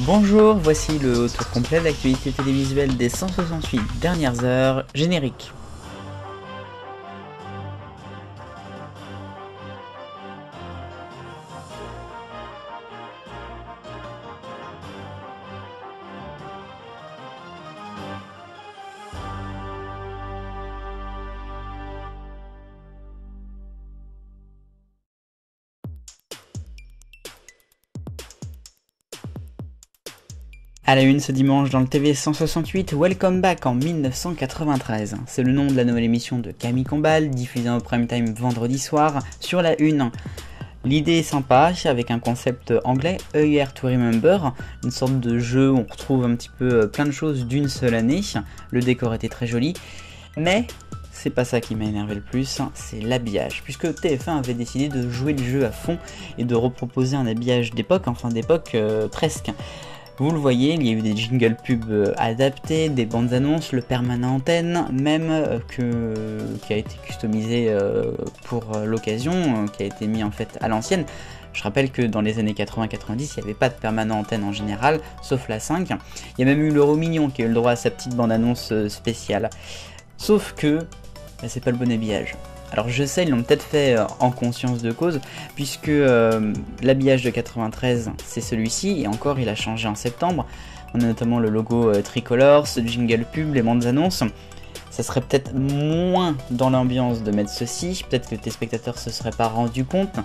Bonjour, voici le tour complet de l'actualité télévisuelle des 168 dernières heures, générique. À la une ce dimanche dans le TV 168, Welcome Back en 1993. C'est le nom de la nouvelle émission de Camille Combal, diffusée au prime time vendredi soir, sur la une. L'idée est sympa, avec un concept anglais, A Year to Remember, une sorte de jeu où on retrouve un petit peu plein de choses d'une seule année. Le décor était très joli, mais c'est pas ça qui m'a énervé le plus, c'est l'habillage, puisque TF1 avait décidé de jouer le jeu à fond et de reproposer un habillage d'époque, presque. Vous le voyez, il y a eu des jingles pubs adaptés, des bandes annonces, le permanent antenne, même qui a été customisé pour l'occasion, qui a été mis en fait à l'ancienne. Je rappelle que dans les années 80-90, il n'y avait pas de permanent antenne en général, sauf la 5. Il y a même eu l'Euro Mignon qui a eu le droit à sa petite bande annonce spéciale. Sauf que c'est pas le bon habillage. Alors je sais, ils l'ont peut-être fait en conscience de cause, puisque l'habillage de 93 c'est celui-ci, et encore il a changé en septembre. On a notamment le logo tricolore, ce jingle pub, les bandes annonces. Ça serait peut-être moins dans l'ambiance de mettre ceci, peut-être que le téléspectateur se serait pas rendu compte,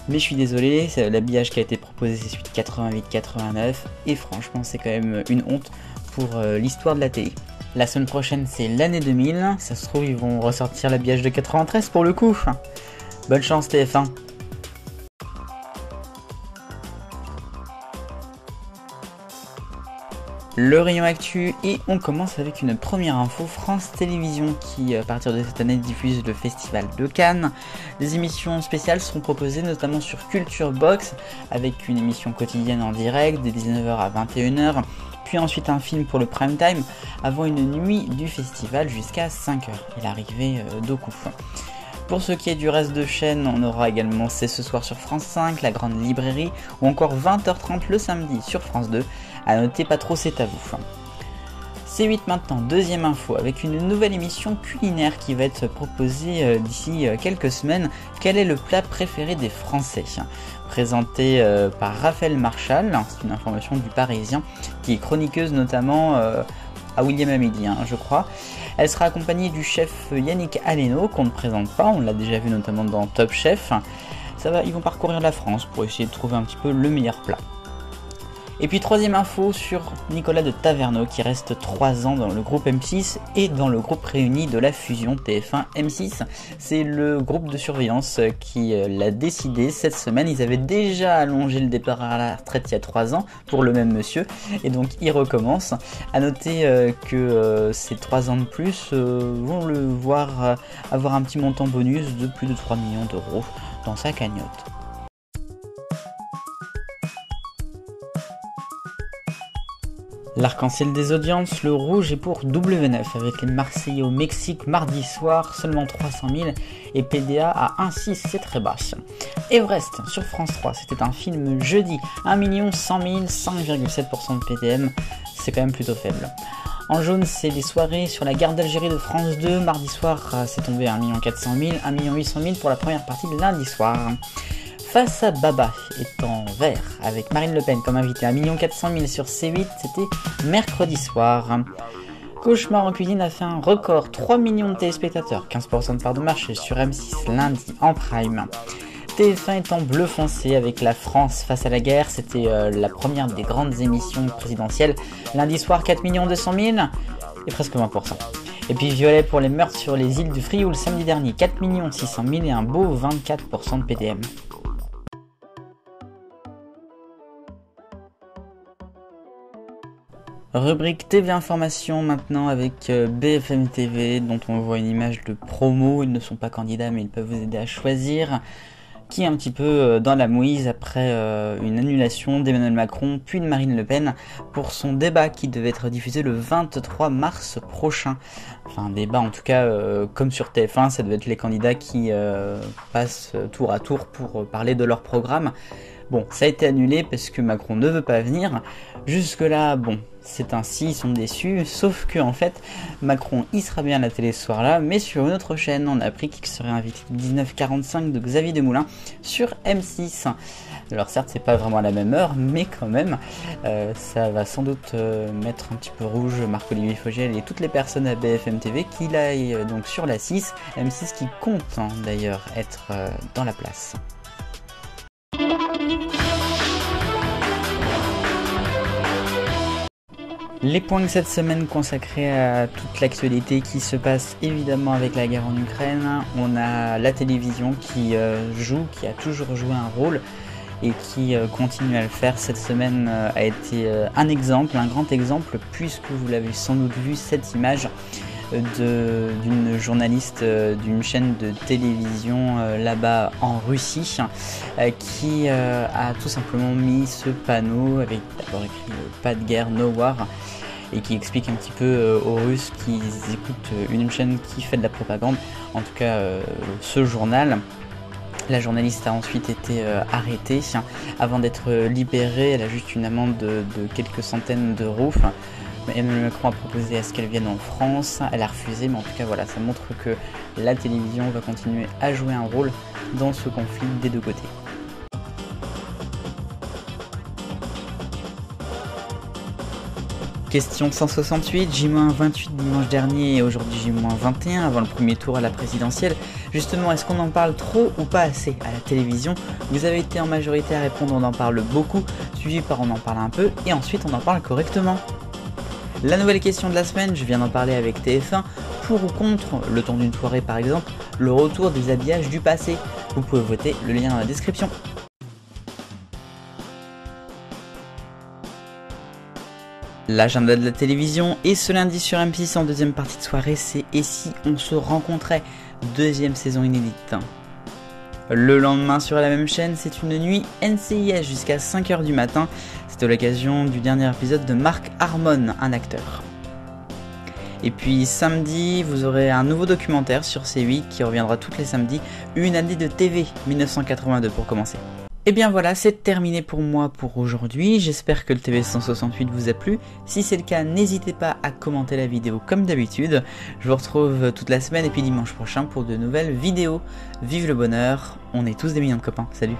mais je suis désolé, l'habillage qui a été proposé c'est celui de 88-89, et franchement c'est quand même une honte pour l'histoire de la télé. La semaine prochaine, c'est l'année 2000. Ça se trouve, ils vont ressortir l'habillage de 93 pour le coup. Bonne chance TF1. Le rayon actu, et on commence avec une première info. France Télévisions qui, à partir de cette année, diffuse le Festival de Cannes. Les émissions spéciales seront proposées notamment sur Culture Box, avec une émission quotidienne en direct de 19h à 21h. Puis ensuite un film pour le prime time, avant une nuit du festival jusqu'à 5h, et l'arrivée d'Oku. Pour ce qui est du reste de chaîne, on aura également C'est ce soir sur France 5, La Grande Librairie, ou encore 20h30 le samedi sur France 2, à noter pas trop c'est à vous. C8 maintenant, deuxième info, avec une nouvelle émission culinaire qui va être proposée d'ici quelques semaines. Quel est le plat préféré des Français ? Présentée par Raphaël Marchal, c'est une information du Parisien, qui est chroniqueuse notamment à William à midi, je crois. Elle sera accompagnée du chef Yannick Aleno, qu'on ne présente pas, on l'a déjà vu notamment dans Top Chef. Ils vont parcourir la France pour essayer de trouver un petit peu le meilleur plat. Et puis troisième info sur Nicolas de Taverneau qui reste 3 ans dans le groupe M6 et dans le groupe réuni de la fusion TF1-M6. C'est le groupe de surveillance qui l'a décidé cette semaine. Ils avaient déjà allongé le départ à la retraite il y a 3 ans pour le même monsieur et donc ils recommencent. A noter que ces 3 ans de plus vont le voir avoir un petit montant bonus de plus de 3 millions d'euros dans sa cagnotte. L'arc-en-ciel des audiences, le rouge est pour W9 avec les Marseillais au Mexique mardi soir, seulement 300 000 et PDA à 1,6, c'est très bas. Everest sur France 3, c'était un film jeudi, 1 100 000, 5,7% de PDM, c'est quand même plutôt faible. En jaune, c'est les soirées sur la guerre d'Algérie de France 2, mardi soir c'est tombé à 1 400 000, 1 800 000 pour la première partie de lundi soir. Face à Baba est en vert, avec Marine Le Pen comme invitée, 1 400 000 sur C8, c'était mercredi soir. Cauchemar en cuisine a fait un record, 3 millions de téléspectateurs, 15% de part de marché sur M6 lundi en prime. TF1 est en bleu foncé avec la France face à la guerre, c'était la première des grandes émissions présidentielles. Lundi soir, 4 200 000 et presque 20%. Et puis violet pour les meurtres sur les îles du Frioul samedi dernier, 4 600 000 et un beau 24% de PDM. Rubrique TV Information maintenant avec BFM TV dont on voit une image de promo. Ils ne sont pas candidats mais ils peuvent vous aider à choisir. Qui est un petit peu dans la mouise après une annulation d'Emmanuel Macron puis de Marine Le Pen pour son débat qui devait être diffusé le 23 mars prochain. Enfin un débat en tout cas comme sur TF1, ça devait être les candidats qui passent tour à tour pour parler de leur programme. Bon, ça a été annulé parce que Macron ne veut pas venir. Jusque là, bon, c'est ainsi, ils sont déçus, sauf que en fait, Macron il sera bien à la télé ce soir-là, mais sur une autre chaîne. On a appris qu'il serait invité 19h45 de Xavier Desmoulins sur M6. Alors certes, c'est pas vraiment à la même heure, mais quand même, ça va sans doute mettre un petit peu rouge Marc-Olivier Fogiel et toutes les personnes à BFM TV qu'il aille donc sur la 6, M6 qui compte d'ailleurs être dans la place. Les points de cette semaine consacrés à toute l'actualité qui se passe évidemment avec la guerre en Ukraine. On a la télévision qui qui a toujours joué un rôle et qui continue à le faire. Cette semaine a été un exemple, un grand exemple, puisque vous l'avez sans doute vu, cette image d'une journaliste d'une chaîne de télévision là-bas en Russie qui a tout simplement mis ce panneau avec d'abord écrit pas de guerre, no war, et qui explique un petit peu aux Russes qui écoutent une chaîne qui fait de la propagande, en tout cas ce journal. La journaliste a ensuite été arrêtée avant d'être libérée. Elle a juste une amende de quelques centaines d'euros. Emmanuel Macron a proposé à ce qu'elle vienne en France, elle a refusé, mais en tout cas voilà, ça montre que la télévision va continuer à jouer un rôle dans ce conflit des deux côtés. Question 168, J-28 dimanche dernier et aujourd'hui J-21 avant le premier tour à la présidentielle. Justement, est-ce qu'on en parle trop ou pas assez à la télévision? Vous avez été en majorité à répondre on en parle beaucoup, suivi par on en parle un peu et ensuite on en parle correctement. La nouvelle question de la semaine, je viens d'en parler avec TF1, pour ou contre, le temps d'une soirée par exemple, le retour des habillages du passé. Vous pouvez voter, le lien dans la description. L'agenda de la télévision et ce lundi sur M6 en deuxième partie de soirée, c'est Et si on se rencontrait, deuxième saison inédite. Le lendemain sur la même chaîne, c'est une nuit NCIS jusqu'à 5h du matin. C'était l'occasion du dernier épisode de Marc Harmon, un acteur. Et puis samedi, vous aurez un nouveau documentaire sur C8 qui reviendra tous les samedis, une année de TV, 1982 pour commencer. Et bien voilà, c'est terminé pour moi pour aujourd'hui, j'espère que le TV 168 vous a plu. Si c'est le cas, n'hésitez pas à commenter la vidéo comme d'habitude. Je vous retrouve toute la semaine et puis dimanche prochain pour de nouvelles vidéos. Vive le bonheur, on est tous des millions de copains, salut.